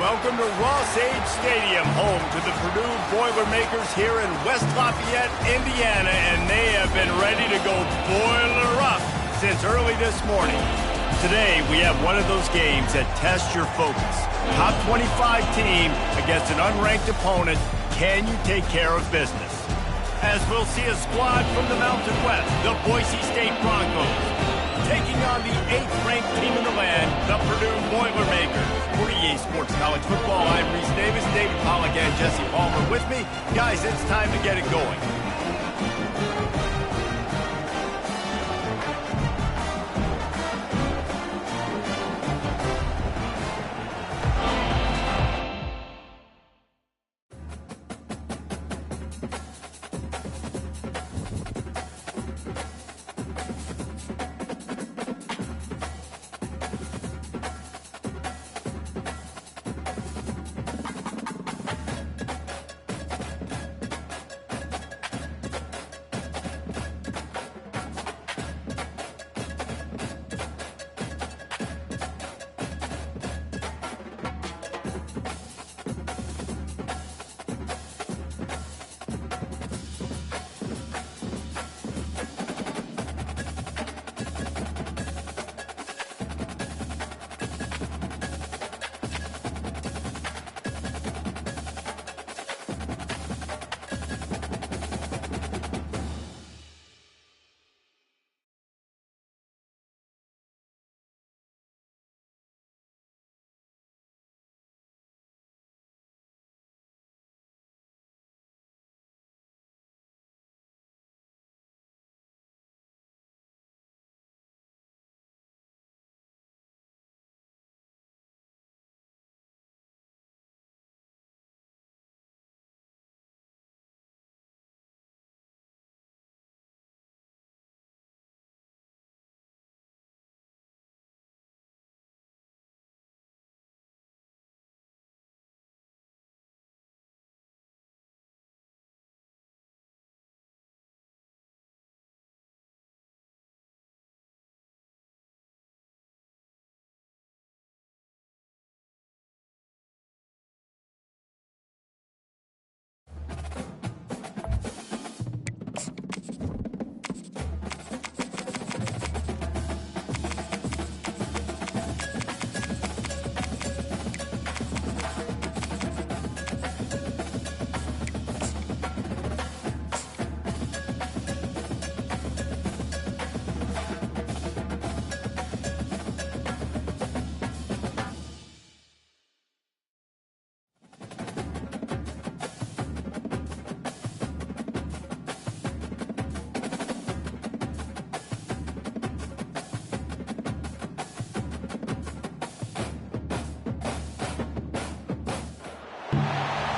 Welcome to Ross-Age Stadium, home to the Purdue Boilermakers here in West Lafayette, Indiana, and they have been ready to go boiler up since early this morning. Today, we have one of those games that tests your focus. Top 25 team against an unranked opponent. Can you take care of business? As we'll see a squad from the Mountain West, the Boise State Broncos, taking on the 8th-ranked team in the land, the Purdue Boilermakers. For EA Sports College Football, I'm Reese Davis, David Pollock, and Jesse Palmer with me. Guys, it's time to get it going.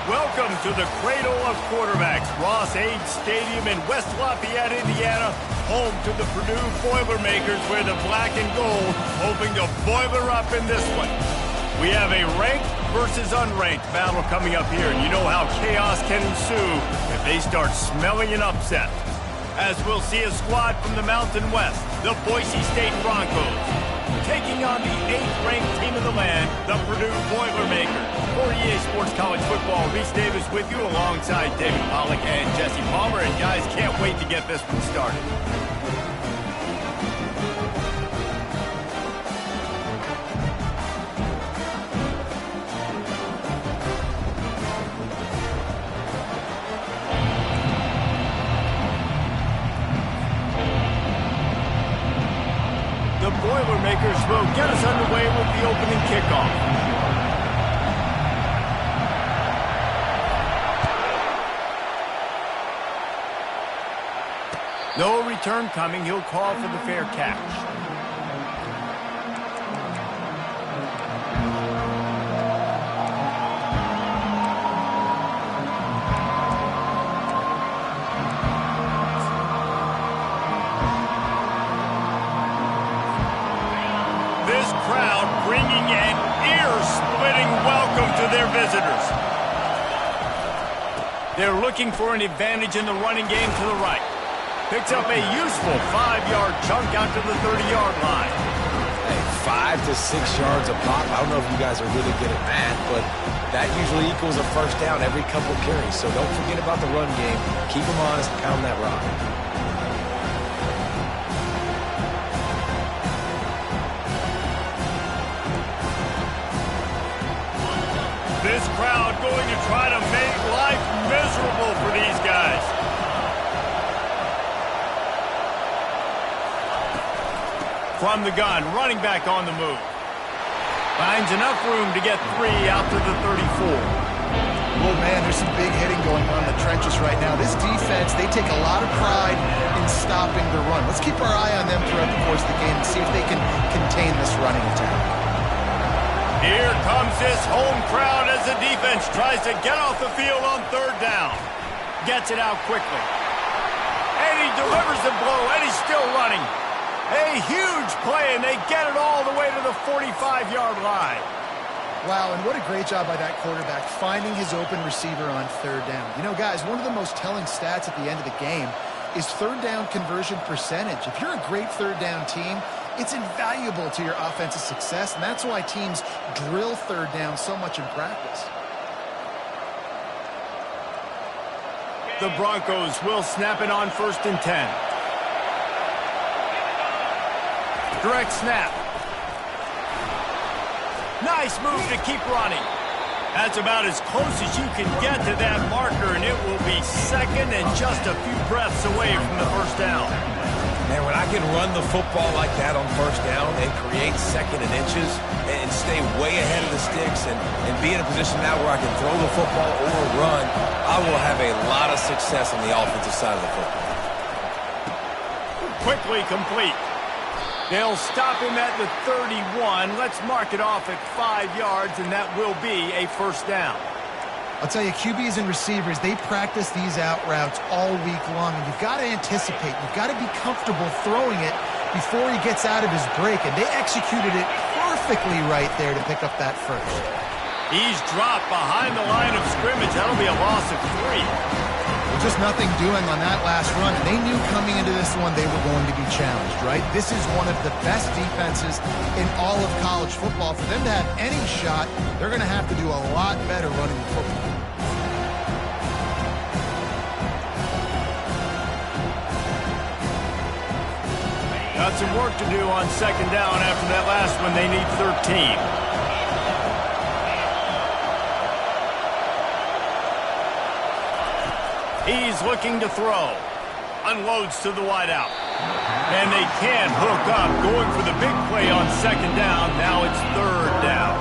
Welcome to the cradle of quarterbacks, Ross-Age Stadium in West Lafayette, Indiana, home to the Purdue Boilermakers, where the black and gold hoping to boiler up in this one. We have a ranked versus unranked battle coming up here, and you know how chaos can ensue if they start smelling an upset. As we'll see a squad from the Mountain West, the Boise State Broncos, taking on the 8th-ranked team in the land, the Purdue Boilermakers. For EA Sports College Football, Reese Davis with you alongside David Pollock and Jesse Palmer. And guys, can't wait to get this one started. The Boilermakers will get us underway with the opening kickoff. No return coming. He'll call for the fair catch. This crowd bringing an ear-splitting welcome to their visitors. They're looking for an advantage in the running game to the right. Picks up a useful 5-yard chunk out to the 30-yard line. Hey, 5 to 6 yards a pop. I don't know if you guys are really good at math, but that usually equals a first down every couple carries. So don't forget about the run game. Keep them honest, pound that rock. This crowd going to try to make life miserable for these guys. From the gun, running back on the move. Finds enough room to get 3 out to the 34. Oh, man, there's some big hitting going on in the trenches right now. This defense, they take a lot of pride in stopping the run. Let's keep our eye on them throughout the course of the game and see if they can contain this running attack. Here comes this home crowd as the defense tries to get off the field on third down. Gets it out quickly. And he delivers the blow, and he's still running. A huge play, and they get it all the way to the 45-yard line. Wow, and what a great job by that quarterback finding his open receiver on third down. You know, guys, one of the most telling stats at the end of the game is third down conversion percentage. If you're a great third down team, it's invaluable to your offensive success, and that's why teams drill third down so much in practice. The Broncos will snap it on 1st and 10. Direct snap. Nice move to keep running. That's about as close as you can get to that marker, and it will be second and just a few breaths away from the first down. Man, when I can run the football like that on first down and create second and inches and stay way ahead of the sticks and be in a position now where I can throw the football or run, I will have a lot of success on the offensive side of the football. Quickly complete. They'll stop him at the 31. Let's mark it off at 5 yards, and that will be a first down. I'll tell you, QBs and receivers, they practice these out routes all week long, and you've got to anticipate. You've got to be comfortable throwing it before he gets out of his break, and they executed it perfectly right there to pick up that first. He's dropped behind the line of scrimmage. That'll be a loss of 3. Just nothing doing on that last run. They knew coming into this one they were going to be challenged, right? This is one of the best defenses in all of college football. For them to have any shot, they're going to have to do a lot better running the football. Got some work to do on 2nd down after that last one. They need 13. He's looking to throw. Unloads to the wideout. And they can't hook up. Going for the big play on 2nd down. Now it's 3rd down.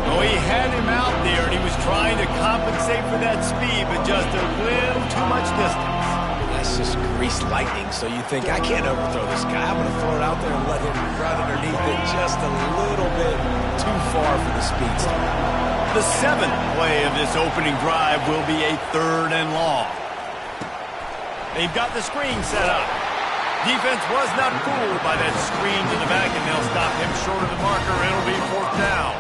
Well, he had him out there, and he was trying to compensate for that speed, but just a little too much distance. That's just greased lightning, so you think, I can't overthrow this guy. I'm going to throw it out there and let him run underneath it just a little bit too far for the speedster. The 7th play of this opening drive will be a 3rd and long. They've got the screen set up. Defense was not fooled by that screen to the back, and they'll stop him short of the marker. It'll be 4th down.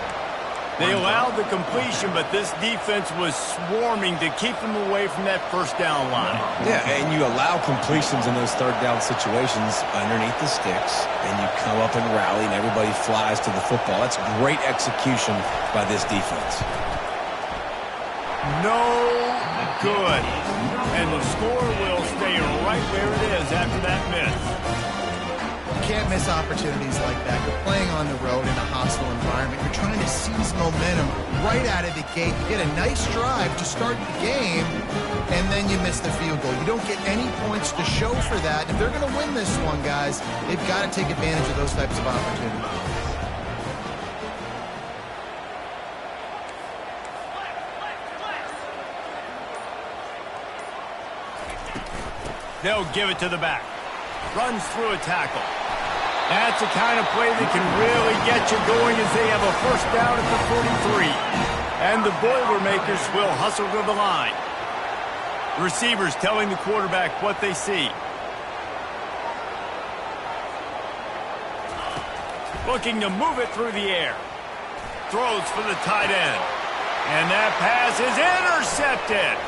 They allowed the completion, but this defense was swarming to keep them away from that first down line. Yeah, and you allow completions in those 3rd down situations underneath the sticks, and you come up and rally, and everybody flies to the football. That's great execution by this defense. No good. And the score will stay right where it is after that miss. You can't miss opportunities like that. You're playing on the road in a hostile environment. You're trying to seize momentum right out of the gate. You get a nice drive to start the game, and then you miss the field goal. You don't get any points to show for that. If they're going to win this one, guys, they've got to take advantage of those types of opportunities. They'll give it to the back. Runs through a tackle. That's the kind of play that can really get you going as they have a first down at the 43. And the Boilermakers will hustle to the line. Receivers telling the quarterback what they see. Looking to move it through the air. Throws for the tight end. And that pass is intercepted.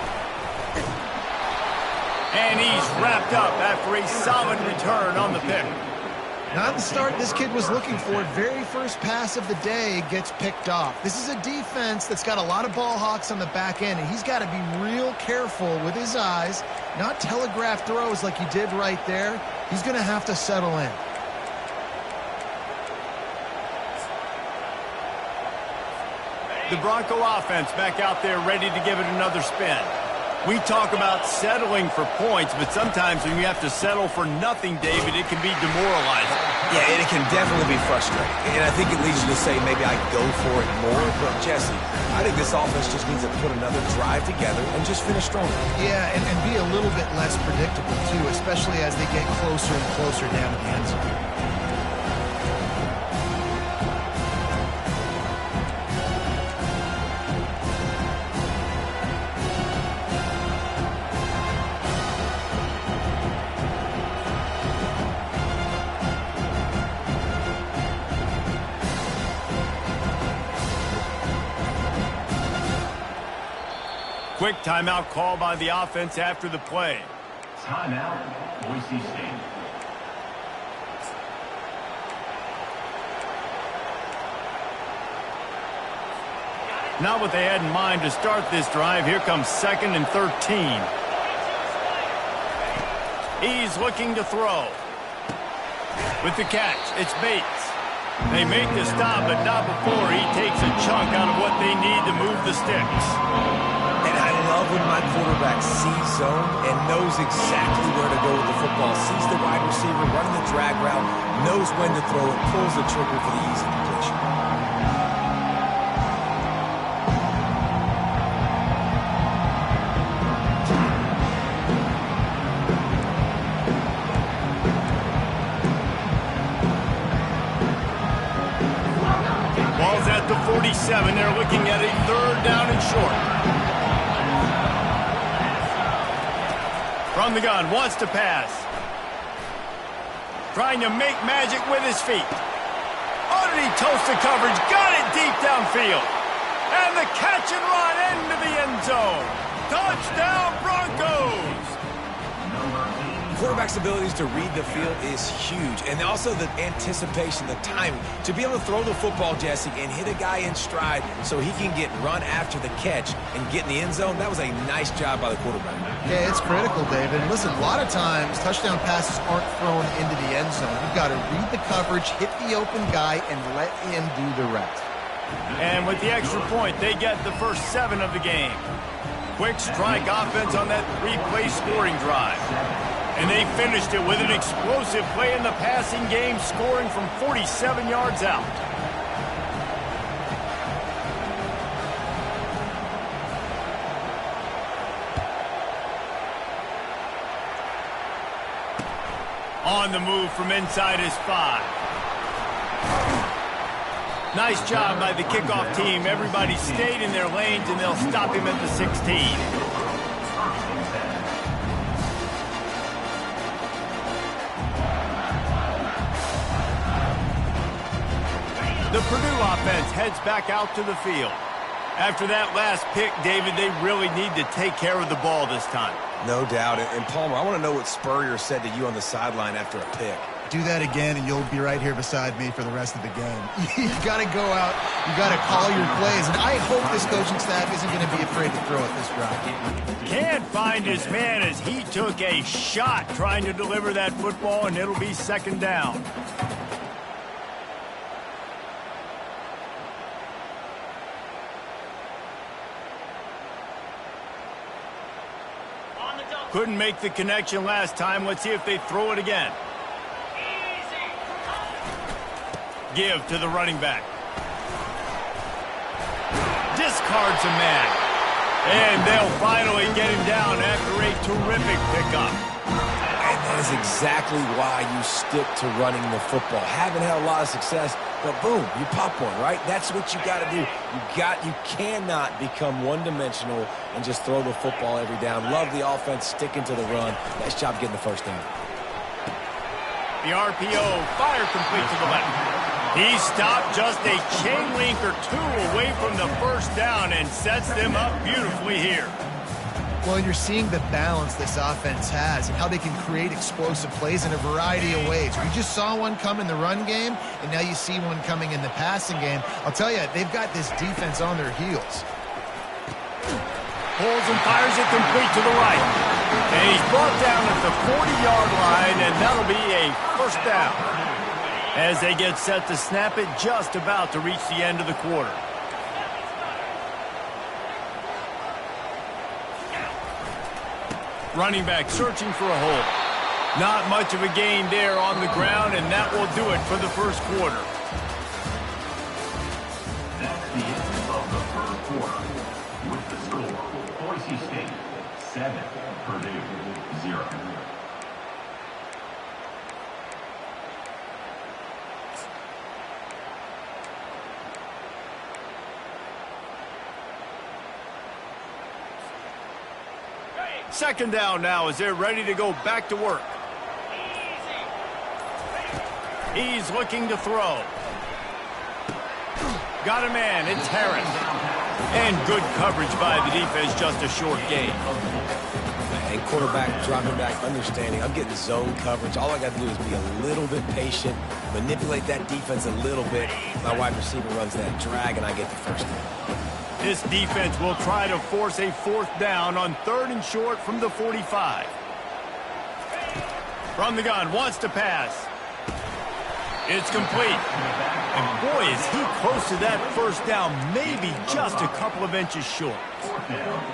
And he's wrapped up after a solid return on the pick. Not the start this kid was looking for. Very first pass of the day gets picked off. This is a defense that's got a lot of ball hawks on the back end, and he's got to be real careful with his eyes, not telegraph throws like he did right there. He's going to have to settle in. The Bronco offense back out there ready to give it another spin. We talk about settling for points, but sometimes when you have to settle for nothing, David, it can be demoralizing. Yeah, and it can definitely be frustrating. And I think it leads you to say maybe I go for it more. But, Jesse, I think this offense just needs to put another drive together and just finish stronger. Yeah, and be a little bit less predictable, too, especially as they get closer and closer down to the end zone. Quick timeout call by the offense after the play. Timeout, Boise State. Not what they had in mind to start this drive. Here comes 2nd and 13. He's looking to throw. With the catch, it's Bates. They make the stop, but not before he takes a chunk out of what they need to move the sticks. And I love when my quarterback sees zone and knows exactly where to go with the football. Sees the wide receiver running the drag route, knows when to throw it, pulls the trigger for the easy completion. Ball's at the 47. They're looking at a 3rd down and short. From the gun, wants to pass. Trying to make magic with his feet. Oh, did he toast the coverage? Got it deep downfield. And the catch and run into the end zone. Touchdown, Broncos! Quarterback's abilities to read the field is huge. And also the anticipation, the timing. To be able to throw the football, Jesse, and hit a guy in stride so he can get run after the catch and get in the end zone, that was a nice job by the quarterback. Yeah, it's critical, David. Listen, a lot of times touchdown passes aren't thrown into the end zone. You've got to read the coverage, hit the open guy, and let him do the rest. And with the extra point, they get the first 7 of the game. Quick strike offense on that 3-play scoring drive. And they finished it with an explosive play in the passing game, scoring from 47 yards out. On the move from inside his 5. Nice job by the kickoff team. Everybody stayed in their lanes, and they'll stop him at the 16. The Purdue offense heads back out to the field. After that last pick, David, they really need to take care of the ball this time. No doubt. And Palmer, I want to know what Spurrier said to you on the sideline after a pick. Do that again, and you'll be right here beside me for the rest of the game. You got to go out. You got to call your plays. And I hope this coaching staff isn't going to be afraid to throw at this drive. Can't find his man as he took a shot trying to deliver that football, and it'll be 2nd down. Couldn't make the connection last time. Let's see if they throw it again. Give to the running back. Discards a man. And they'll finally get him down after a terrific pickup. And that is exactly why you stick to running the football. Haven't had a lot of success, but boom, you pop one, right? That's what you got to do. You cannot become one-dimensional and just throw the football every down. Love the offense sticking to the run. Nice job getting the first down. The RPO, fire complete to the left. He stopped just a chain link or 2 away from the first down and sets them up beautifully here. Well, you're seeing the balance this offense has and how they can create explosive plays in a variety of ways. We just saw one come in the run game, and now you see one coming in the passing game. I'll tell you, they've got this defense on their heels. Pulls and fires it complete to the right. And he's brought down at the 40-yard line, and that'll be a first down. As they get set to snap it, just about to reach the end of the quarter. Running back searching for a hole. Not much of a gain there on the ground, and that will do it for the first quarter. That's the end of the first quarter. With the score, Boise State 7, Purdue 0. Second down now as they're ready to go back to work. He's looking to throw. Got a man, it's Harris. And good coverage by the defense, just a short gain. And quarterback dropping back, understanding, I'm getting zone coverage. All I got to do is be a little bit patient, manipulate that defense a little bit. My wide receiver runs that drag, and I get the first down. This defense will try to force a fourth down on 3rd and short from the 45. From the gun, wants to pass. It's complete. And boy, is he close to that first down, maybe just a couple of inches short.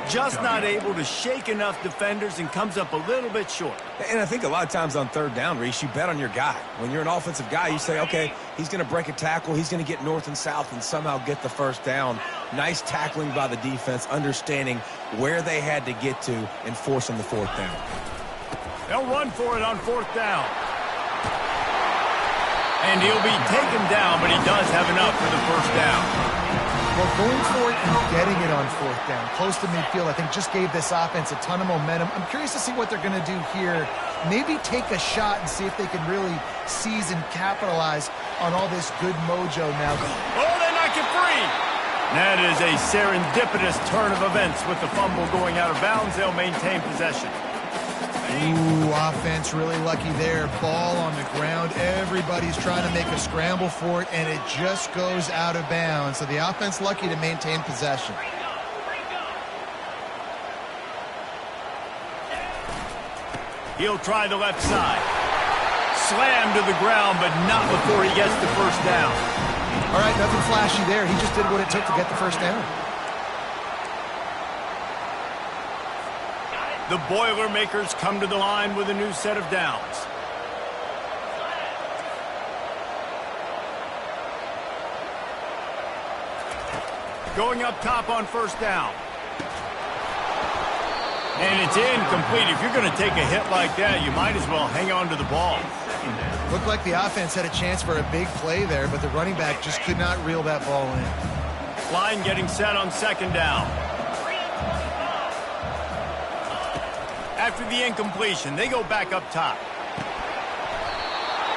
Just not able to shake enough defenders and comes up a little bit short. And I think a lot of times on 3rd down, Reese, you bet on your guy. When you're an offensive guy, you say, okay, he's going to break a tackle, he's going to get north and south and somehow get the first down. Nice tackling by the defense, understanding where they had to get to and forcing the 4th down. They'll run for it on 4th down. And he'll be taken down, but he does have enough for the first down. Well, going for it and getting it on 4th down, close to midfield, I think just gave this offense a ton of momentum. I'm curious to see what they're going to do here. Maybe take a shot and see if they can really seize and capitalize on all this good mojo now. Oh, they knock it free. That is a serendipitous turn of events with the fumble going out of bounds. They'll maintain possession. Ooh, offense really lucky there. Ball on the ground. Everybody's trying to make a scramble for it, and it just goes out of bounds. So the offense lucky to maintain possession. He'll try the left side. Slammed to the ground, but not before he gets the first down. All right, nothing flashy there. He just did what it took to get the first down. The Boilermakers come to the line with a new set of downs. Going up top on first down. And it's incomplete. If you're going to take a hit like that, you might as well hang on to the ball. Looked like the offense had a chance for a big play there, but the running back just could not reel that ball in. Line getting set on second down. After the incompletion, they go back up top.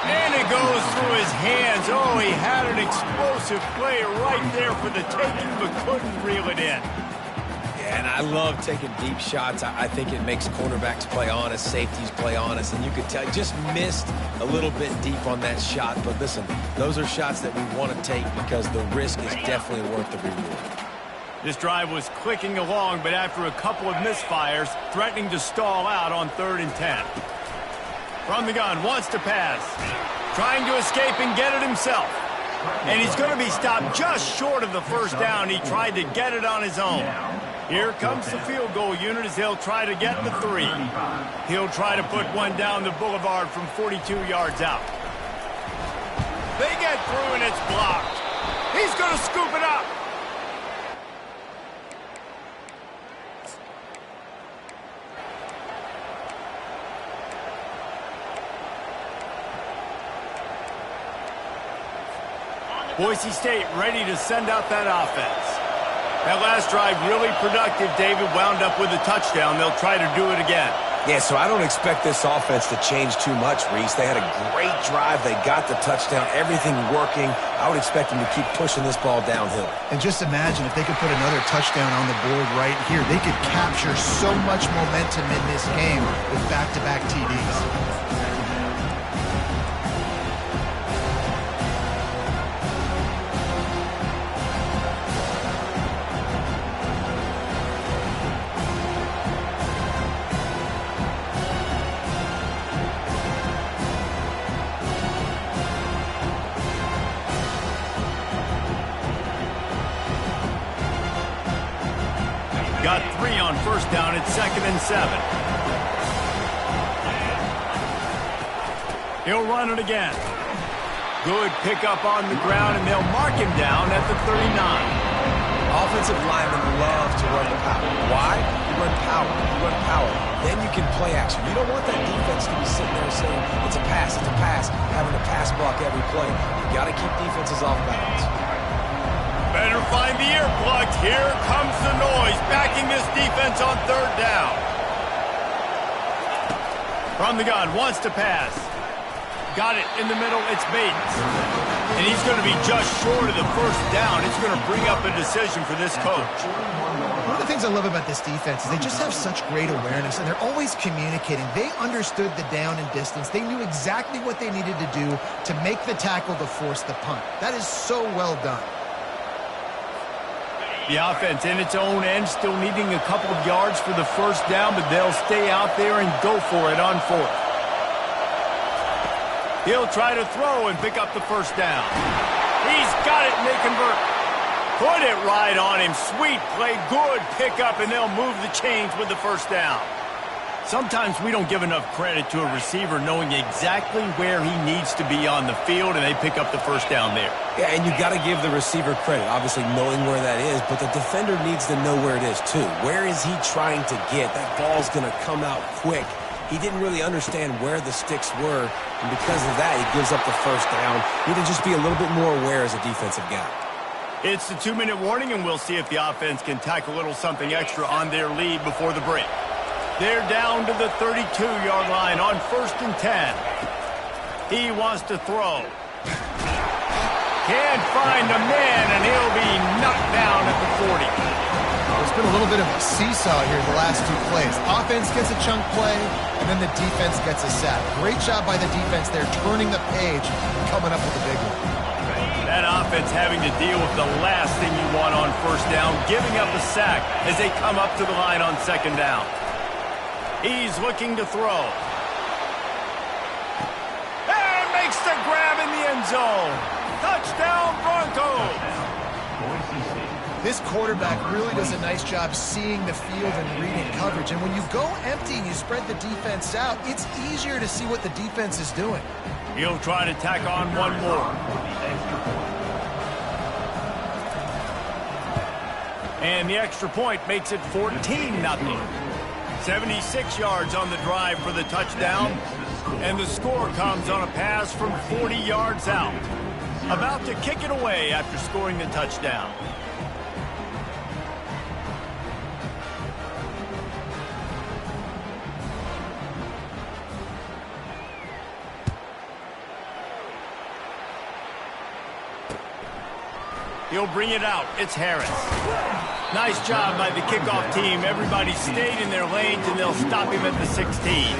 And it goes through his hands. Oh, he had an explosive play right there for the taking, but couldn't reel it in. Yeah, and I love taking deep shots. I think it makes cornerbacks play honest, safeties play honest, and you could tell just missed a little bit deep on that shot. But listen, those are shots that we want to take because the risk is definitely worth the reward. This drive was clicking along, but after a couple of misfires, threatening to stall out on 3rd and 10. From the gun, wants to pass. Trying to escape and get it himself. And he's going to be stopped just short of the first down. He tried to get it on his own. Here comes the field goal unit as they'll try to get the 3. He'll try to put one down the boulevard from 42 yards out. They get through and it's blocked. He's going to scoop it up. Boise State ready to send out that offense. That last drive really productive. David wound up with a touchdown. They'll try to do it again. Yeah, so I don't expect this offense to change too much, Reese. They had a great drive. They got the touchdown, everything working. I would expect them to keep pushing this ball downhill. And just imagine if they could put another touchdown on the board right here. They could capture so much momentum in this game with back-to-back TDs. Got 3 on first down. It's 2nd and 7. He'll run it again. Good pickup on the ground, and they'll mark him down at the 39. Offensive linemen love to run the power. Why? You run power. You run power. Then you can play action. You don't want that defense to be sitting there saying, it's a pass, having to pass block every play. You got to keep defenses off balance. Better find the earplugs. Here comes the noise, backing this defense on 3rd down. From the gun, wants to pass. Got it in the middle, it's Bates. And he's going to be just short of the 1st down. It's going to bring up a decision for this coach. One of the things I love about this defense is they just have such great awareness, and they're always communicating. They understood the down and distance. They knew exactly what they needed to do to make the tackle to force the punt. That is so well done. The offense in its own end, still needing a couple of yards for the 1st down, but they'll stay out there and go for it on 4th. He'll try to throw and pick up the 1st down. He's got it, and they convert. Put it right on him. Sweet play, good pickup, and they'll move the chains with the 1st down. Sometimes we don't give enough credit to a receiver knowing exactly where he needs to be on the field, and they pick up the 1st down there. Yeah, and you got to give the receiver credit, obviously knowing where that is, but the defender needs to know where it is too. Where is he trying to get? That ball's going to come out quick. He didn't really understand where the sticks were, and because of that, he gives up the 1st down. You need to just be a little bit more aware as a defensive guy. It's the 2-minute warning, and we'll see if the offense can tack a little something extra on their lead before the break. They're down to the 32-yard line on 1st and 10. He wants to throw. Can't find a man, and he'll be knocked down at the 40. There's been a little bit of a seesaw here the last 2 plays. Offense gets a chunk play, and then the defense gets a sack. Great job by the defense there, turning the page and coming up with a big one. That offense having to deal with the last thing you want on 1st down, giving up a sack as they come up to the line on 2nd down. He's looking to throw. And makes the grab in the end zone. Touchdown, Broncos. This quarterback really does a nice job seeing the field and reading coverage. And when you go empty and you spread the defense out, it's easier to see what the defense is doing. He'll try to tack on one more. And the extra point makes it 14-0. 76 yards on the drive for the touchdown. And the score comes on a pass from 40 yards out. About to kick it away after scoring the touchdown. He'll bring it out. It's Harris. Nice job by the kickoff team. Everybody stayed in their lanes, and they'll stop him at the 16.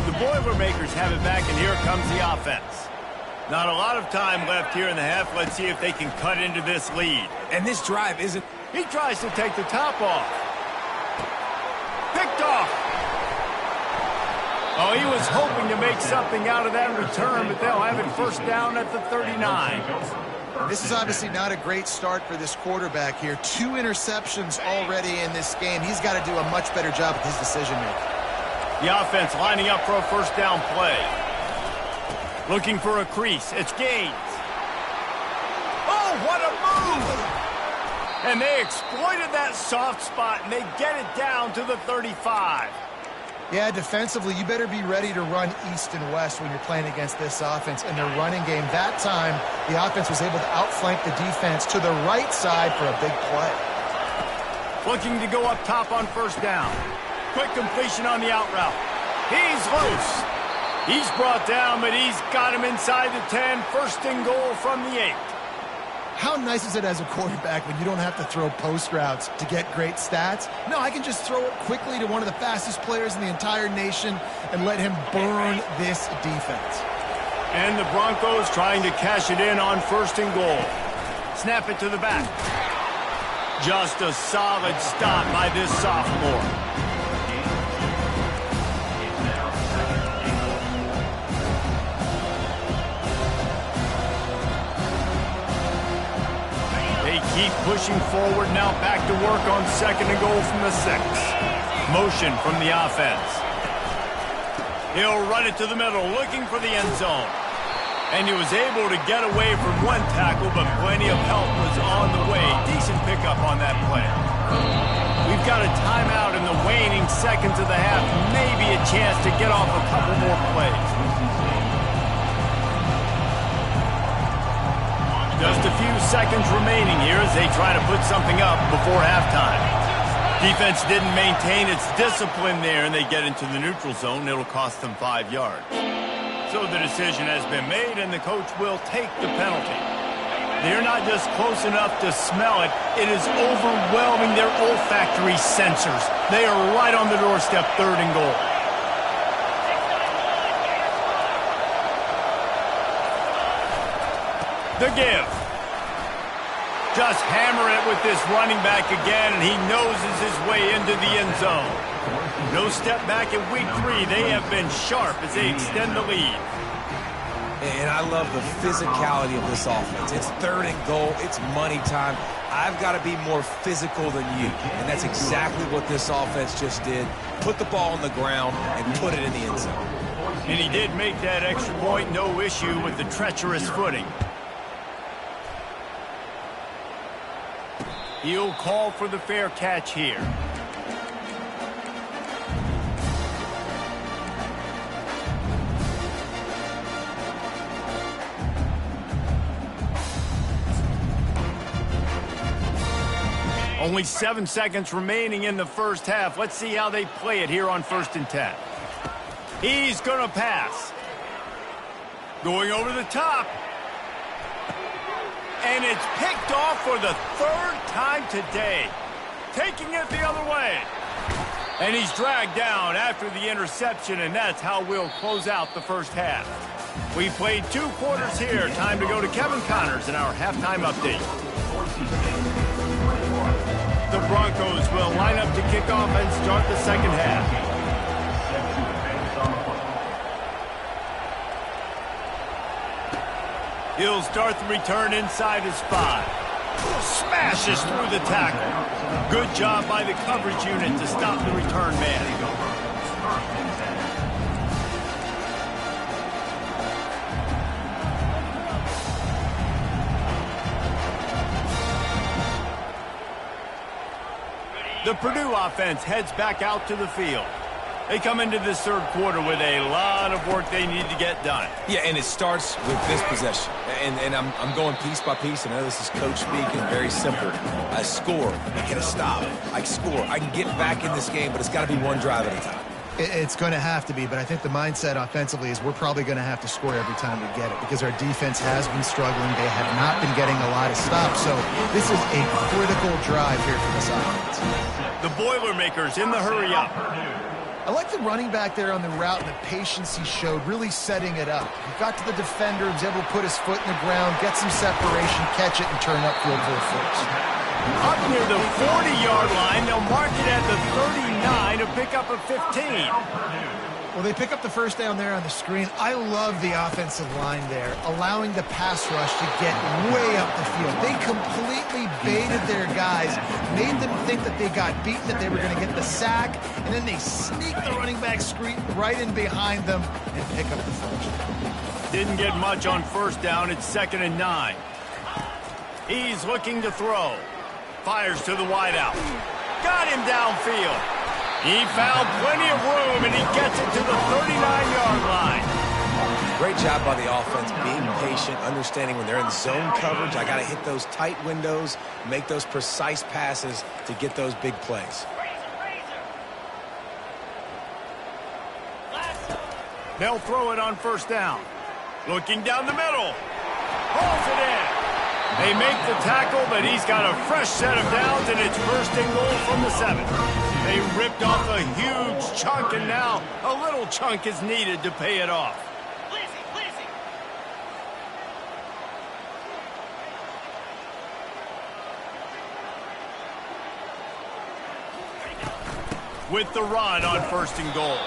The Boilermakers have it back, and here comes the offense. Not a lot of time left here in the half. Let's see if they can cut into this lead. And this drive isn't... He tries to take the top off. Picked off. Oh, he was hoping to make something out of that return, but they'll have it 1st down at the 39. This is obviously not a great start for this quarterback here. 2 interceptions already in this game. He's got to do a much better job with his decision-making. The offense lining up for a 1st down play. Looking for a crease. It's Gaines. Oh, what a move! And they exploited that soft spot, and they get it down to the 35. Yeah, defensively, you better be ready to run east and west when you're playing against this offense and their running game. That time, the offense was able to outflank the defense to the right side for a big play. Looking to go up top on first down. Quick completion on the out route. He's loose. He's brought down, but he's got him inside the 10. First and goal from the 8. How nice is it as a quarterback when you don't have to throw post routes to get great stats? No, I can just throw it quickly to one of the fastest players in the entire nation and let him burn this defense. And the Broncos trying to cash it in on first and goal. Snap it to the back. Just a solid stop by this sophomore. Keep pushing forward, now back to work on second and goal from the 6. Motion from the offense. He'll run it to the middle, looking for the end zone. And he was able to get away from one tackle, but plenty of help was on the way. Decent pickup on that play. We've got a timeout in the waning seconds of the half. Maybe a chance to get off a couple more plays. Just a few seconds remaining here as they try to put something up before halftime. Defense didn't maintain its discipline there, and they get into the neutral zone. It'll cost them 5 yards. So the decision has been made, and the coach will take the penalty. They're not just close enough to smell it. It is overwhelming their olfactory sensors. They are right on the doorstep, third and goal. The give. Just hammer it with this running back again, and he noses his way into the end zone. No step back in week 3. They have been sharp as they extend the lead. And I love the physicality of this offense. It's third and goal. It's money time. I've got to be more physical than you. And that's exactly what this offense just did. Put the ball on the ground and put it in the end zone. And he did make that extra point. No issue with the treacherous footing. He'll call for the fair catch here. Only 7 seconds remaining in the first half. Let's see how they play it here on 1st and 10. He's going to pass. Going over the top. And it's picked off for the 3rd time today. Taking it the other way. And he's dragged down after the interception, and that's how we'll close out the first half. We played 2 quarters here. Time to go to Kevin Connors in our halftime update. The Broncos will line up to kick off and start the second half. He'll start the return inside his 5. Smashes through the tackle. Good job by the coverage unit to stop the return man. The Purdue offense heads back out to the field. They come into this 3rd quarter with a lot of work they need to get done. Yeah, and it starts with this possession. And I'm going piece by piece. I know this is coach speaking, very simple. I score, I get a stop. I score. I can get back in this game, but it's got to be one drive at a time. It's going to have to be, but I think the mindset offensively is we're probably going to have to score every time we get it because our defense has been struggling. They have not been getting a lot of stops, so this is a critical drive here for this offense. The Boilermakers in the hurry-up. I like the running back there on the route and the patience he showed, really setting it up. He got to the defender, was able to put his foot in the ground, get some separation, catch it, and turn upfield for a first. Up near the 40-yard line, they'll mark it at the 39 to pick up a 15. Well, they pick up the first down there on the screen. I love the offensive line there, allowing the pass rush to get way up the field. They completely baited their guys, made them think that they got beaten, that they were going to get the sack, and then they sneak the running back screen right in behind them and pick up the first. Didn't get much on first down. It's 2nd and 9. He's looking to throw. Fires to the wideout. Got him downfield. He found plenty of room, and he gets it to the 39-yard line. Great job by the offense, being patient, understanding when they're in zone coverage, I got to hit those tight windows, make those precise passes to get those big plays. They'll throw it on first down. Looking down the middle. Hauls it in. They make the tackle, but he's got a fresh set of downs, and it's first and goal from the 7. They ripped off a huge chunk, and now a little chunk is needed to pay it off. With the run on first and goal.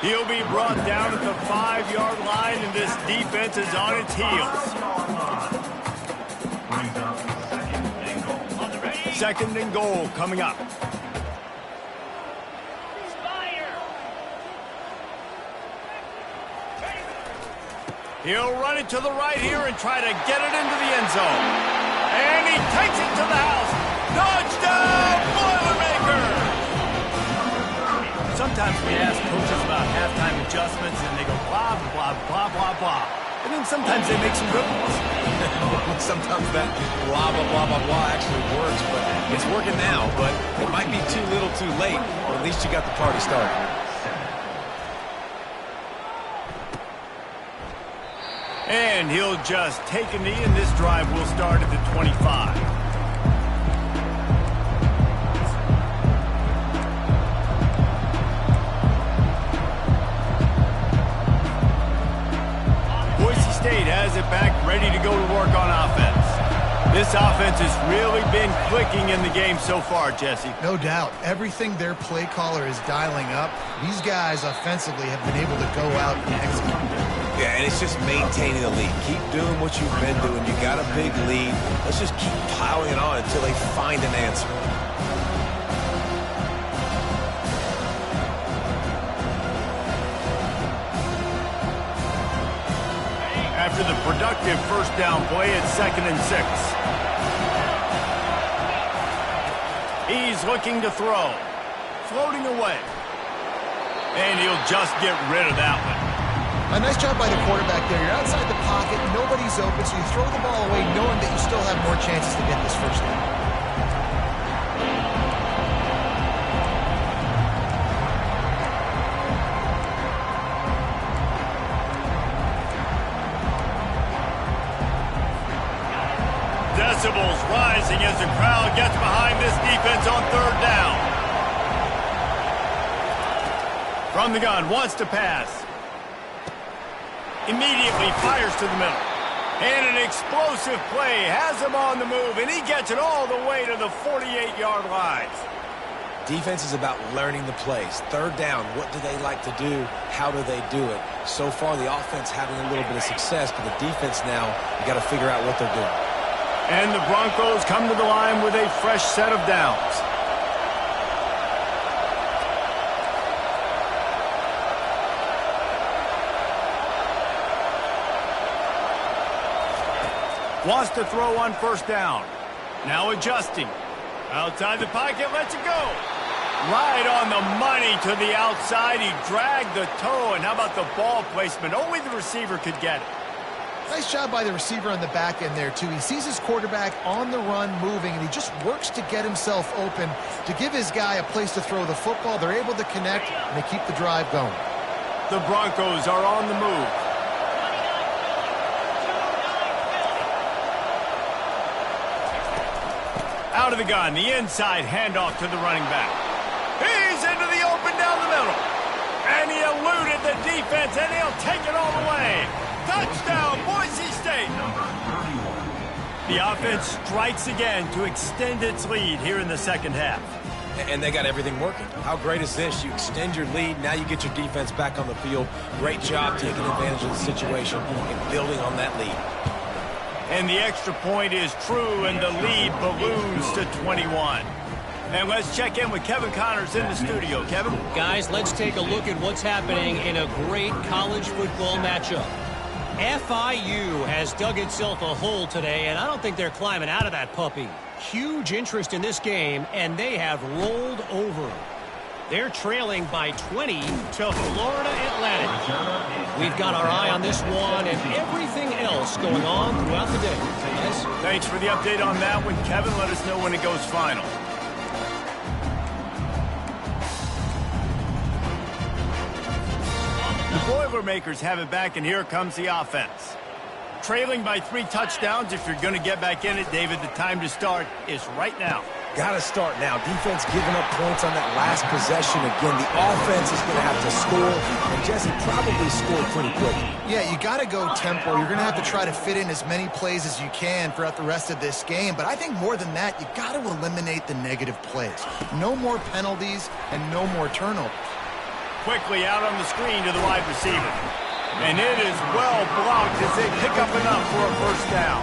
He'll be brought down at the 5-yard line, and this defense is on its heels. Second and goal coming up. He'll run it to the right here and try to get it into the end zone. And he takes it to the house. Touchdown, Boilermaker! Sometimes we ask coaches about halftime adjustments, and they go blah, blah, blah, blah, blah. And then sometimes they make some good ones. Sometimes that blah, blah, blah, blah, blah actually works, but it's working now. But it might be too little too late, but at least you got the party started. And he'll just take a knee, and this drive will start at the 25. State has it back, ready to go to work on offense. This offense has really been clicking in the game so far, Jesse. No doubt. Everything their play caller is dialing up, these guys offensively have been able to go out and execute. Yeah, and it's just maintaining the lead. Keep doing what you've been doing. You got a big lead. Let's just keep piling it on until they find an answer. After the productive first down play, it's 2nd and 6. He's looking to throw. Floating away. And he'll just get rid of that one. A nice job by the quarterback there. You're outside the pocket, nobody's open, so you throw the ball away knowing that you still have more chances to get this first down. Decibels rising as the crowd gets behind this defense on third down. From the gun, wants to pass. Immediately fires to the middle. And an explosive play has him on the move, and he gets it all the way to the 48-yard line. Defense is about learning the plays. Third down, what do they like to do? How do they do it? So far, the offense having a little bit of success, but the defense now, you got to figure out what they're doing. And the Broncos come to the line with a fresh set of downs. Wants to throw on first down. Now adjusting. Outside the pocket, lets it go. Right on the money to the outside. He dragged the toe, and how about the ball placement? Only the receiver could get it. Nice job by the receiver on the back end there, too. He sees his quarterback on the run moving, and he just works to get himself open to give his guy a place to throw the football. They're able to connect, and they keep the drive going. The Broncos are on the move. Out of the gun, the inside handoff to the running back. He's into the open down the middle. And he eluded the defense, and he'll take it all the way. Touchdown, Boise State. The offense strikes again to extend its lead here in the second half. And they got everything working. How great is this? You extend your lead, now you get your defense back on the field. Great job taking advantage of the situation and building on that lead. And the extra point is true, and the lead balloons to 21. And let's check in with Kevin Connors in the studio. Kevin? Guys, let's take a look at what's happening in a great college football matchup. FIU has dug itself a hole today, and I don't think they're climbing out of that puppy. Huge interest in this game, and they have rolled over. They're trailing by 20 to Florida Atlantic. We've got our eye on this one and everything else going on throughout the day. Yes? Thanks for the update on that one, Kevin. Let us know when it goes final. The Boilermakers have it back, and here comes the offense. Trailing by 3 touchdowns. If you're going to get back in it, David, the time to start is right now. Got to start now. Defense giving up points on that last possession. Again, the offense is going to have to score, and Jesse probably scored pretty quick. Yeah, you got to go tempo. You're going to have to try to fit in as many plays as you can throughout the rest of this game. But I think more than that, you got to eliminate the negative plays. No more penalties and no more turnovers. Quickly out on the screen to the wide receiver. And it is well blocked as they pick up enough for a first down.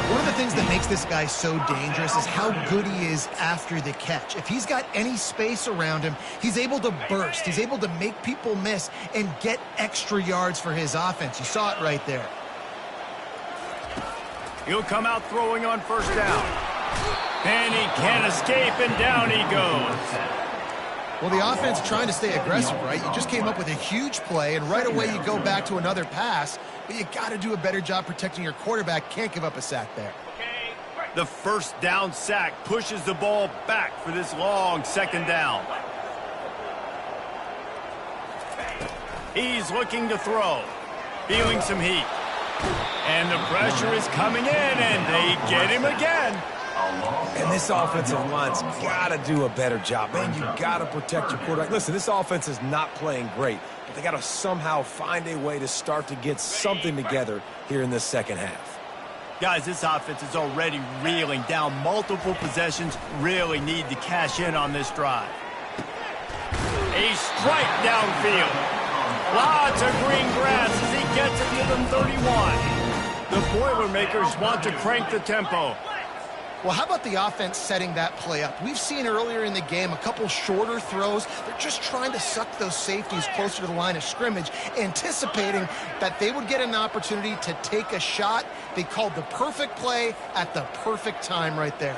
One of the things that makes this guy so dangerous is how good he is after the catch. If he's got any space around him, he's able to burst. He's able to make people miss and get extra yards for his offense. You saw it right there. He'll come out throwing on first down. And he can't escape, and down he goes. Well, the offense trying to stay aggressive, right? You just came up with a huge play, and right away you go back to another pass, but you got to do a better job protecting your quarterback. Can't give up a sack there. The first down sack pushes the ball back for this long second down. He's looking to throw, feeling some heat. And the pressure is coming in, and they get him again. And this offensive line's got to do a better job. Man, you got to protect your quarterback. Listen, this offense is not playing great, but they got to somehow find a way to start to get something together here in this second half. Guys, this offense is already reeling down multiple possessions. Really need to cash in on this drive. A strike downfield. Lots of green grass as he gets it to the 31. The Boilermakers want to crank the tempo. Well, how about the offense setting that play up? We've seen earlier in the game a couple shorter throws. They're just trying to suck those safeties closer to the line of scrimmage, anticipating that they would get an opportunity to take a shot. They called the perfect play at the perfect time right there.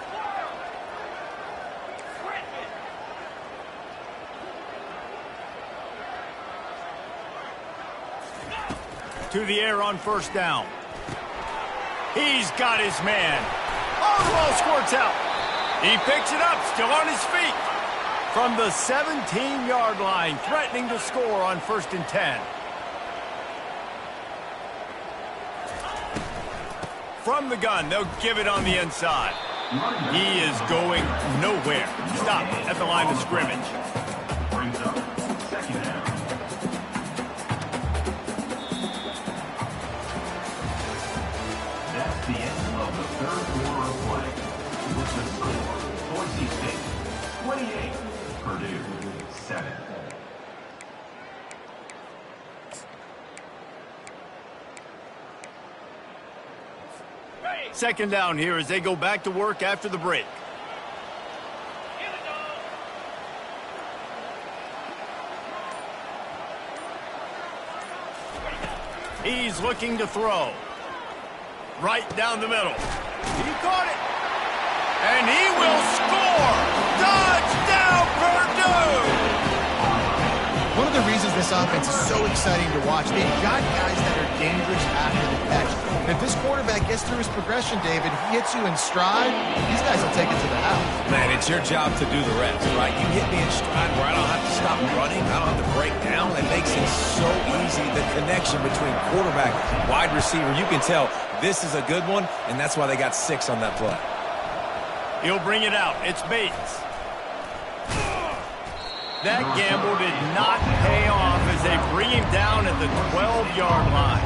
To the air on first down. He's got his man. Oh, the ball squirts out. He picks it up, still on his feet. From the 17-yard line, threatening to score on 1st and 10. From the gun, they'll give it on the inside. He is going nowhere. Stop at the line of scrimmage. Brings up second down. That's the end of the third quarter of play. With the score, Boise State 28, Purdue 7. Second down here as they go back to work after the break. He's looking to throw. Right down the middle. He caught it. And he will score. Touchdown, Purdue! One of the reasons this offense is so exciting to watch, they've got guys that are dangerous after the catch. And if this quarterback gets through his progression, David, he hits you in stride, these guys will take it to the house. Man, it's your job to do the rest, right? You hit me in stride where I don't have to stop running, I don't have to break down. It makes it so easy, the connection between quarterback, wide receiver. You can tell this is a good one, and that's why they got 6 on that play. He'll bring it out. It's Bates. That gamble did not pay off as they bring him down at the 12-yard line.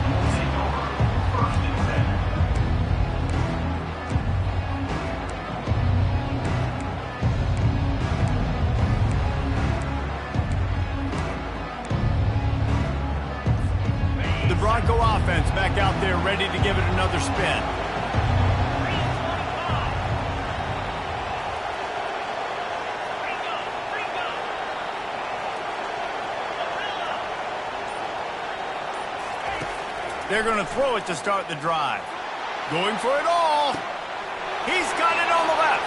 The Bronco offense back out there ready to give it another spin. They're going to throw it to start the drive. Going for it all. He's got it on the left.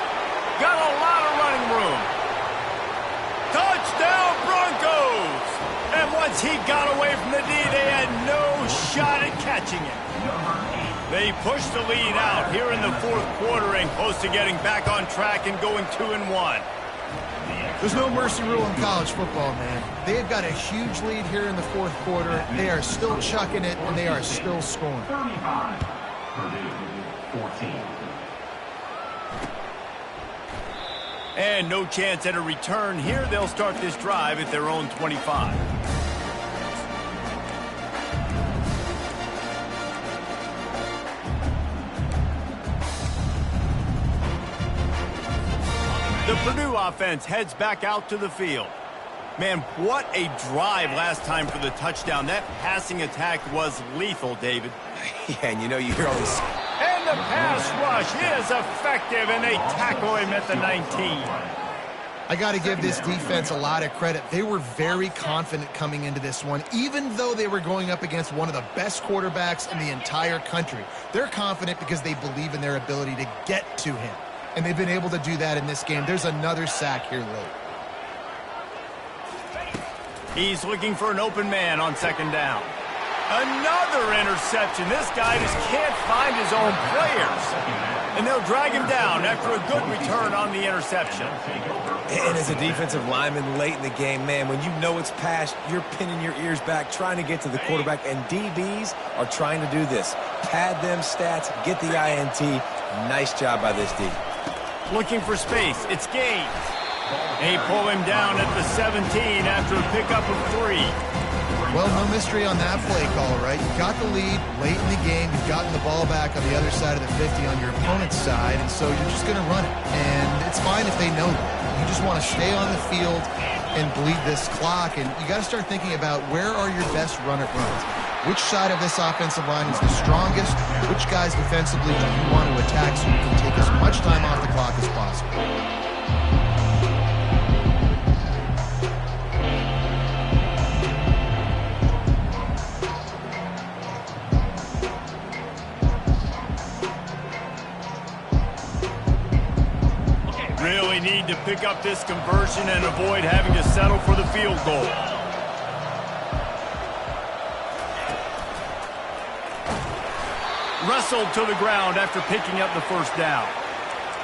Got a lot of running room. Touchdown! Once he got away from the D, they had no shot at catching it. They pushed the lead out here in the fourth quarter and close to getting back on track and going 2-1. There's no mercy rule in college football, man. They've got a huge lead here in the fourth quarter. They are still chucking it, and they are still scoring. 35. Purdue, 14. And no chance at a return here. They'll start this drive at their own 25. The Purdue offense heads back out to the field. Man, what a drive last time for the touchdown. That passing attack was lethal, David. Yeah, and you know, you hear all this. And the pass rush is effective, and they tackle him at the 19. I got to give this defense a lot of credit. They were very confident coming into this one, even though they were going up against one of the best quarterbacks in the entire country. They're confident because they believe in their ability to get to him, and they've been able to do that in this game. There's another sack here late. He's looking for an open man on second down. Another interception. This guy just can't find his own players. And they'll drag him down after a good return on the interception. And as a defensive lineman late in the game, man, when you know it's passed, you're pinning your ears back, trying to get to the quarterback, and DBs are trying to do this. Pad them stats, get the INT. Nice job by this D. Looking for space. It's Gaines. They pull him down at the 17 after a pickup of 3. Well, no mystery on that play call, right? You got the lead late in the game. You've gotten the ball back on the other side of the 50 on your opponent's side, and so you're just going to run it. And it's fine if they know that. You just want to stay on the field and bleed this clock, and you got to start thinking about where are your best runs. Which side of this offensive line is the strongest? Which guys defensively do you want to attack so you can take as much time off the clock as possible? Really need to pick up this conversion and avoid having to settle for the field goal. Wrestled to the ground after picking up the first down.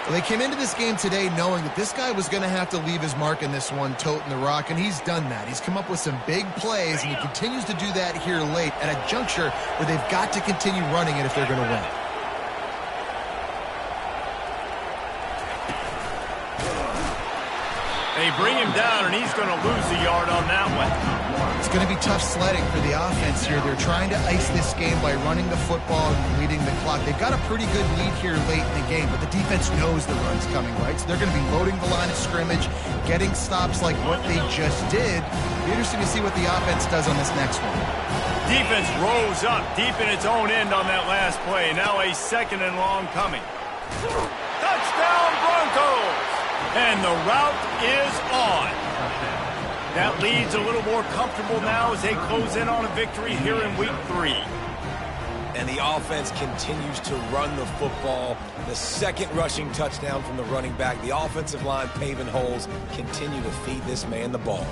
Well, they came into this game today knowing that this guy was going to have to leave his mark in this one, toting the rock, and he's done that. He's come up with some big plays, and he continues to do that here late at a juncture where they've got to continue running it if they're going to win. They bring him down, and he's going to lose a yard on that one. It's going to be tough sledding for the offense here. They're trying to ice this game by running the football and leading the clock. They've got a pretty good lead here late in the game, but the defense knows the run's coming, right? So they're going to be loading the line of scrimmage, getting stops like what they just did. It'll be interesting to see what the offense does on this next one. Defense rose up deep in its own end on that last play. Now a second and long coming. Touchdown Broncos! And the route is on. That lead's a little more comfortable now as they close in on a victory here in week 3. And the offense continues to run the football. The second rushing touchdown from the running back. The offensive line paving holes. Continue to feed this man the ball.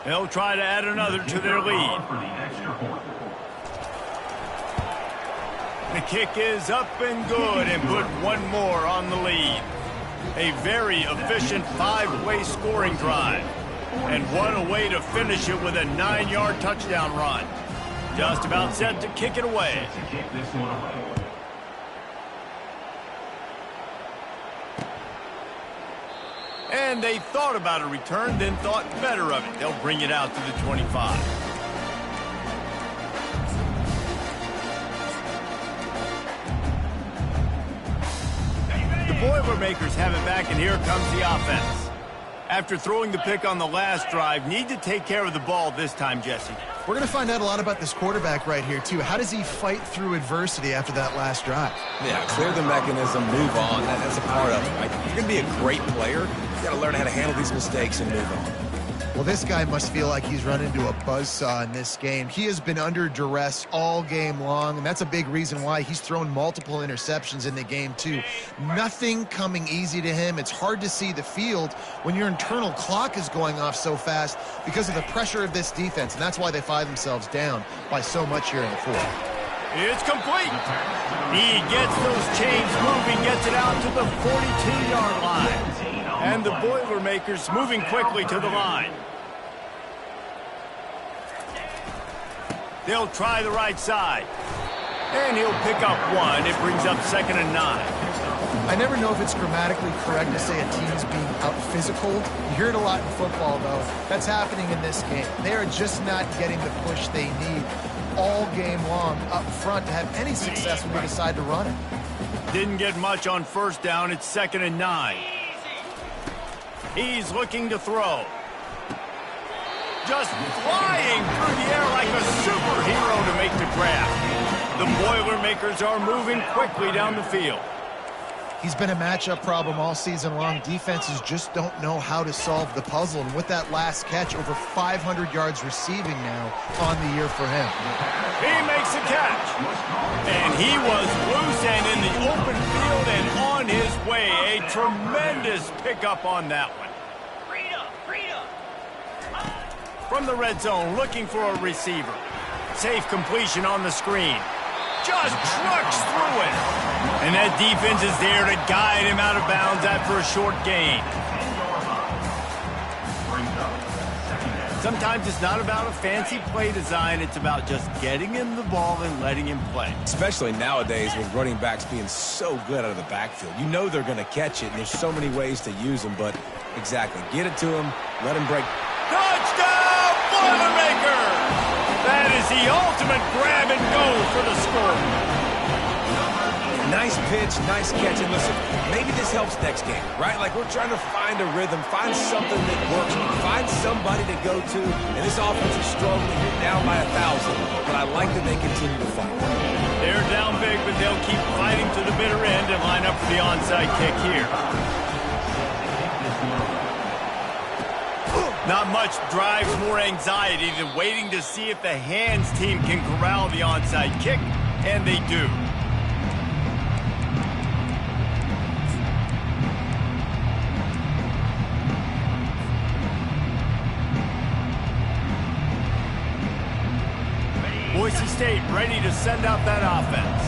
They'll try to add another to their lead. The kick is up and good and put one more on the lead. A very efficient 5-way scoring drive. And what a way to finish it with a 9-yard touchdown run. Just about set to kick it away. And they thought about a return, then thought better of it. They'll bring it out to the 25. The Boilermakers have it back, and here comes the offense. After throwing the pick on the last drive, need to take care of the ball this time, Jesse. We're going to find out a lot about this quarterback right here, too. How does he fight through adversity after that last drive? Yeah, clear the mechanism, move on. That's a part of it, right? If you're going to be a great player, you got to learn how to handle these mistakes and move on. Well, this guy must feel like he's run into a buzzsaw in this game. He has been under duress all game long, and that's a big reason why he's thrown multiple interceptions in the game, too. Nothing coming easy to him. It's hard to see the field when your internal clock is going off so fast because of the pressure of this defense, and that's why they find themselves down by so much here in the fourth. It's complete. He gets those chains moving, gets it out to the 42-yard line. And the Boilermakers moving quickly to the line. They'll try the right side. And he'll pick up one. It brings up 2nd and 9. I never know if it's grammatically correct to say a team is being out-physical. You hear it a lot in football, though. That's happening in this game. They are just not getting the push they need all game long up front to have any success when they decide to run it. Didn't get much on 1st down. It's 2nd and 9. He's looking to throw. Just flying through the air like a superhero to make the grab. The Boilermakers are moving quickly down the field. He's been a matchup problem all season long. Defenses just don't know how to solve the puzzle. And with that last catch, over 500 yards receiving now on the year for him. He makes a catch. And he was loose and in the open field and on his way. A tremendous pickup on that one. From the red zone, looking for a receiver. Safe completion on the screen. Just trucks through it. And that defense is there to guide him out of bounds after a short gain. Sometimes it's not about a fancy play design. It's about just getting him the ball and letting him play. Especially nowadays with running backs being so good out of the backfield. You know they're going to catch it, and there's so many ways to use them. But exactly, get it to him, let him break. Touchdown, Boilermakers! That is the ultimate grab and go for the score. Nice pitch, nice catch. And listen, maybe this helps next game, right? Like we're trying to find a rhythm, find something that works, find somebody to go to. And this offense is struggling. You're down by 1,000, but I like that they continue to fight. They're down big, but they'll keep fighting to the bitter end and line up for the onside kick here. Not much drives more anxiety than waiting to see if the hands team can corral the onside kick, and they do. Boise State ready to send out that offense.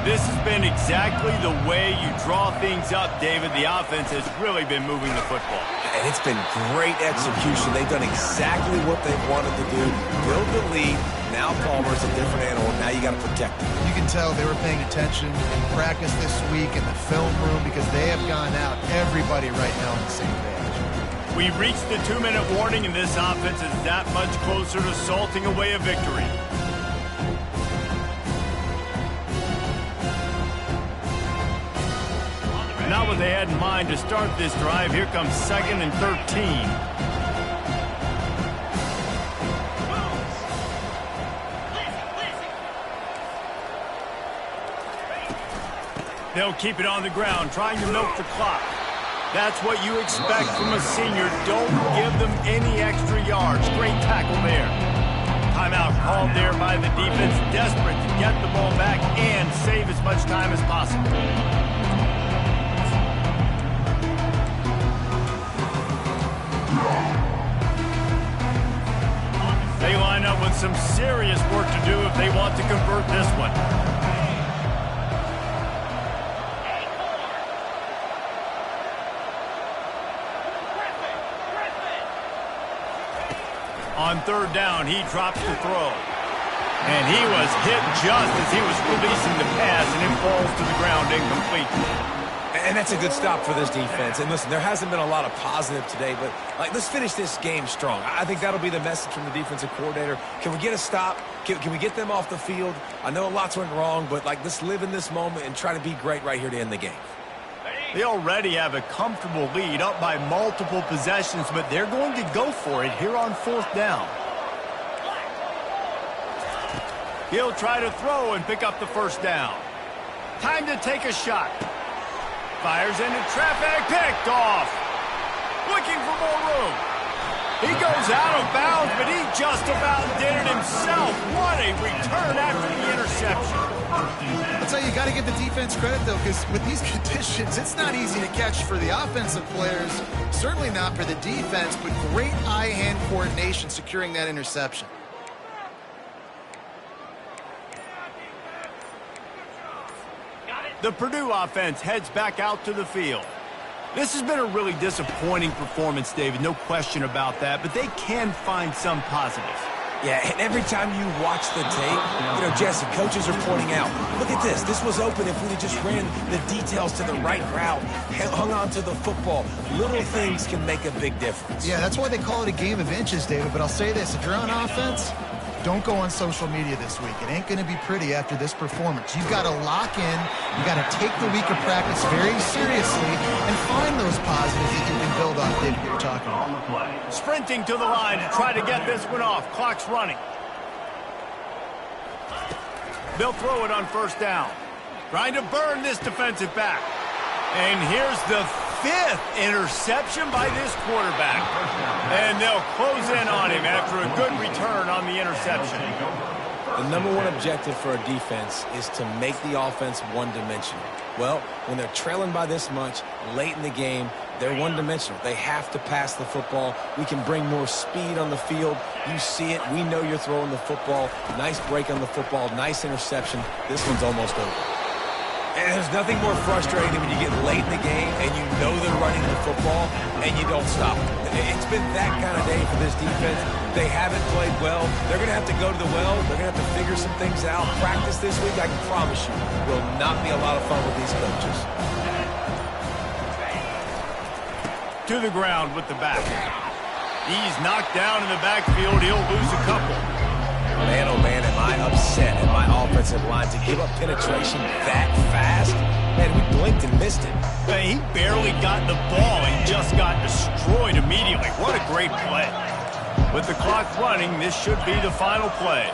This has been exactly the way you draw things up, David. The offense has really been moving the football. And it's been great execution. They've done exactly what they wanted to do. Build the lead. Now Palmer's a different animal. Now you got to protect him. You can tell they were paying attention in practice this week in the film room because they have gone out, everybody right now on the same page. We reached the 2-minute warning, and this offense is that much closer to salting away a victory. Not what they had in mind to start this drive. Here comes 2nd and 13. They'll keep it on the ground, trying to milk the clock. That's what you expect from a senior. Don't give them any extra yards. Great tackle there. Timeout called there by the defense, desperate to get the ball back and save as much time as possible. They line up with some serious work to do if they want to convert this one. On 3rd down, he drops the throw. And he was hit just as he was releasing the pass, and it falls to the ground incomplete. And that's a good stop for this defense. And listen, there hasn't been a lot of positive today, but let's finish this game strong. I think that'll be the message from the defensive coordinator. Can we get a stop? Can we get them off the field? I know lots went wrong, but let's live in this moment and try to be great right here to end the game. They already have a comfortable lead, up by multiple possessions, but they're going to go for it here on 4th down. He'll try to throw and pick up the 1st down. Time to take a shot. Fires into traffic, picked off. Looking for more room. He goes out of bounds, but he just about did it himself. What a return after the interception. I'll tell you, you got to give the defense credit, though, because with these conditions, it's not easy to catch for the offensive players, certainly not for the defense, but great eye-hand coordination securing that interception. The Purdue offense heads back out to the field. This has been a really disappointing performance, David, no question about that, but they can find some positives. Yeah, and every time you watch the tape, Jesse, coaches are pointing out, look at this. This was open if we'd have just ran the details to the right route, hung on to the football. Little things can make a big difference. Yeah, that's why they call it a game of inches, David, but I'll say this. If you're on offense, don't go on social media this week. It ain't going to be pretty after this performance. You've got to lock in. You've got to take the week of practice very seriously and find those positives that you can build on, David, that you're talking about. Sprinting to the line to try to get this one off. Clock's running. They'll throw it on first down. Trying to burn this defensive back. And here's the 5th interception by this quarterback. And they'll close in on him after a good return on the interception. The number one objective for a defense is to make the offense one-dimensional. Well, when they're trailing by this much late in the game, they're one-dimensional. They have to pass the football. We can bring more speed on the field. You see it. We know you're throwing the football. Nice break on the football. Nice interception. This one's almost over. And there's nothing more frustrating than when you get late in the game and you know they're running the football and you don't stop them. It's been that kind of day for this defense. They haven't played well. They're going to have to go to the well. They're going to have to figure some things out. Practice this week, I can promise you, will not be a lot of fun with these coaches. To the ground with the back. He's knocked down in the backfield. He'll lose a couple. Man, oh man, am I upset at my offensive line to give up penetration that fast? Man, we blinked and missed it. He barely got the ball. He just got destroyed immediately. What a great play. With the clock running, this should be the final play.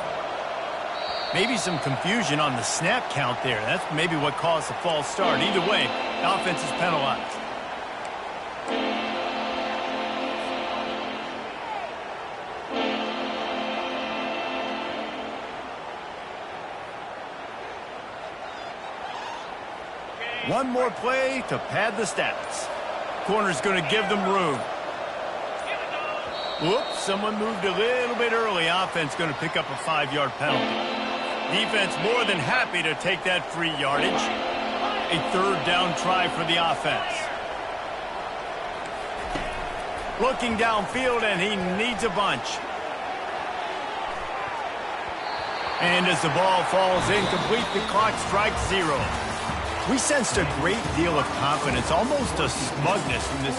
Maybe some confusion on the snap count there. That's maybe what caused the false start. Either way, the offense is penalized. One more play to pad the stats. Corner's going to give them room. Whoops, someone moved a little bit early. Offense going to pick up a 5-yard penalty. Defense more than happy to take that free yardage. A 3rd down try for the offense. Looking downfield, and he needs a bunch. And as the ball falls incomplete, the clock strikes 0. We sensed a great deal of confidence, almost a smugness from this